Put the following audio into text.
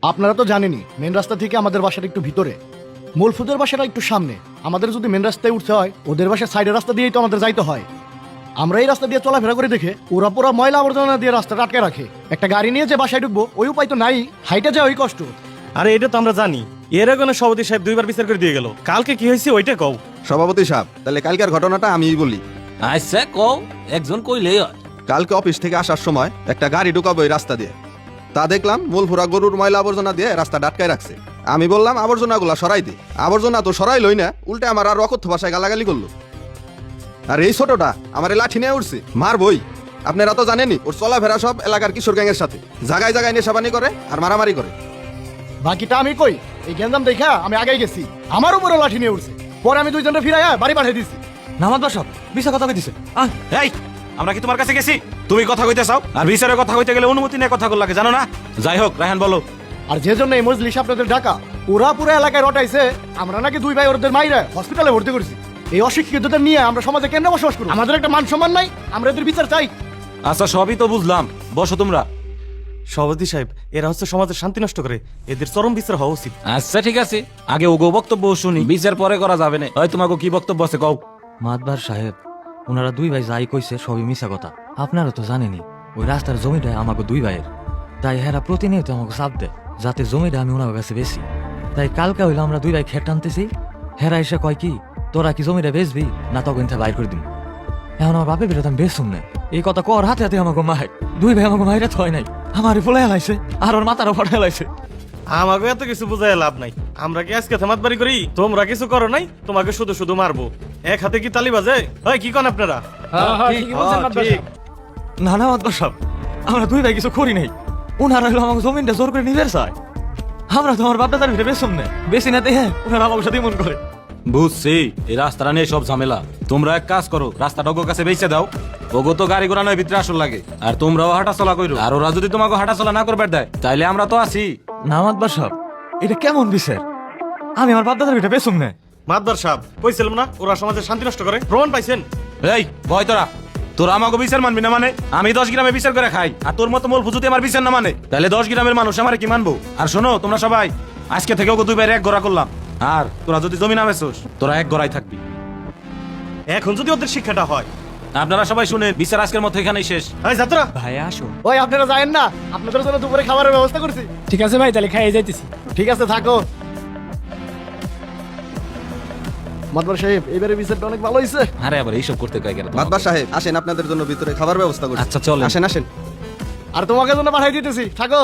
আপনারা তো জানেনই মেন রাস্তা থেকে আমাদের বাসাটা একটু ভিতরে, মূলফুদের বাসাটা একটু সামনে। আমাদের যদি মেন রাস্তায় উঠতে হয় ওদের বাসার সাইডের রাস্তা দিয়েই তো আমাদের যাইতে হয়। আমরা এই রাস্তা দিয়ে চলাফেরা করে দেখে ওরা পুরো ময়লা আবর্জনা দিয়ে রাস্তাটা আটকে রাখে। একটা গাড়ি নিয়ে যে বাসায় ঢুকবো ওই উপায় তো নাই, হাইটে যায় ওই কষ্ট। আরে এটা তো আমরা জানি, এর আগে না সভাপতি সাহেব দুইবার বিচার করে দিয়ে গেল। কালকে কি হয়েছে ওইটা কও। সভাপতি সাহেব, তাহলে কালকের ঘটনাটা আমিই বলি। আচ্ছা কও, একজন কইলেই হয়। কালকে অফিস থেকে আসার সময় একটা গাড়ি ঢুকাবো এই রাস্তা দিয়ে। তা দেখলাম মূলফুরা গরুর ময়লা আবর্জনা দিয়ে রাস্তা আটকায় রাখছে। আমি বললাম আবর্জনাগুলা সরাই দে। আবর্জনা তো সরাইলই না, উল্টে আমার আর অকথ্য ভাষায় গালাগালি করলো। আর এই ছোটটা আমার লাঠি নিয়ে উঠছে, মারবই। আপনারা তো জানেনই ওর চলাফেরা সব এলাকার কিশোর গ্যাংয়ের সাথে, জায়গায় জায়গায় নেশাবানি করে আর মারামারি করে। বাকিটা আমি কই, এই গেঞ্জাম দেখা আমি আগেই গেছি, আমার উপরে লাঠি নিয়ে উঠছে। পরে আমি দুইজনটা ফিরাইয়া বাড়ি পাঠিয়ে দিছি। নামাজ বাসব বিষয় কথা কইতেছে। এই আমরা কি তোমার কাছে গেছি তুমি কথা কইতে চাও? আর বিচারের কথা কইতে গেলে অনুমতি নিয়ে কথা লাগে, জানো না? যাই হোক রায়হান বলো। আর যে জন্য এই মজলিস আপনাদের ডাকা, ওরা পুরো এলাকায় রটাইছে আমরা নাকি দুই ভাই ওদের মাইরা হসপিটালে ভর্তি করছি। এই অশিক্ষিতদের নিয়ে আমরা সমাজে কেন বসবাস করি? আমাদের একটা মান সম্মান নাই? আমরা এদের বিচার চাই। আচ্ছা সবই তো বুঝলাম, বসো তোমরা। সভাপতি সাহেব, এরা হচ্ছে সমাজের শান্তি নষ্ট করে, এদের চরম বিচার হওয়া উচিত। আচ্ছা ঠিক আছে, আগে ওগো বক্তব্য শুনি, বিচার পরে করা যাবে না। হয় তোমাকে কি বক্তব্য আছে কও। মাতবার সাহেব, ওনারা দুই ভাই যাই কইছে সবই মিছা কথা। আপনারা তো জানেনই ওই রাস্তার জমিটা আমাকে দুই ভাইয়ের। তাই হেরা প্রতিনিয়ত আমাকে চাপ দেয় যাতে জমিটা আমি ওনার কাছে বেশি। তাই কালকে হইলো আমরা দুই ভাই খেট টানতেছি, হেরা এসে কয় কি তোরা কি জমিটা বেচবি না তখন বাইর করে দিন। এখন আমার বাপে বেরোতাম বেশুন না এই কথা কর হাতে হাতে আমাকে মায়। দুই ভাই আমাকে মায়েরা থয় নাই, আমার ফলে হেলাইছে আর ওর মাথারও ফটা হেলাইছে। আমাকে এত কিছু বুঝাই লাভ নাই, আমরা কি আজকে থামাত বাড়ি করি? তোমরা কিছু করো নাই, তোমাকে শুধু শুধু মারবো। এক হাতে কি তালি বাজে? হয় কি কোন আপনারা? ঠিক। না না মাতবার সাহেব, আমরা দুই ভাই কিছু করি নাই। ওনারা হলো আমাকে জমিনটা জোর করে নিবে চায়। আমরা তো আমার বাপটা তার ভিতরে বেসম নেই, বেশি না দেহে ওনারা আমার সাথে মন করে। বুঝছি, এই রাস্তাটা নিয়ে সব ঝামেলা। তোমরা এক কাজ করো, রাস্তাটা ওগো কাছে বেঁচে দাও। ওগো তো গাড়ি ঘোড়া নয়, ভিতরে আসল লাগে। আর তোমরাও হাঁটা চলা করো। আর ওরা যদি তোমাকে হাঁটা চলা না করবে দেয় তাইলে আমরা তো আছি। না মাতবার সাহেব, এটা কেমন বিচার? আমি আমার বাপদাদার ভিতরে বেসম নেই। মাতবার সাহেব, কইছিলাম না ওরা সমাজের শান্তি নষ্ট করে? প্রমাণ পাইছেন? এই ভয় তোরা আমাকে বিচার মানবি না? মানে আমি 10 গ্রামে বিচার করে খাই, আর তোর মতো মূল ফুজুতে আমার বিচার না মানে, তাহলে 10 গ্রামের মানুষ আমার কি মানবো? আর শোনো তোমরা সবাই, আজকে থেকে ওকে দুই বাইরে এক গড়া করলাম। আর তোরা যদি জমি না বেচোস তোরা এক গড়াই থাকবি। এখন যদি ওদের শিক্ষাটা হয়। আপনারা সবাই শুনেন, বিচার আজকের মতো এখানেই শেষ। এই যাত্রা ভাই আসো। ওই আপনারা যায়েন না, আপনাদের জন্য দুপুরে খাবারের ব্যবস্থা করছি। ঠিক আছে ভাই, তাহলে খাইয়ে যাইতেছি। ঠিক আছে থাকো। মাতবার সাহেব, এবারে বিচারটা অনেক ভালো হয়েছে। আরে আবার এইসব করতে কয় কেন? মাতবার সাহেব আসেন, আপনাদের জন্য ভিতরে খাবার ব্যবস্থা করছি। আচ্ছা চলেন। আসেন আসেন। আর তোমাকে জন্য পাঠাই দিতেছি, থাকো।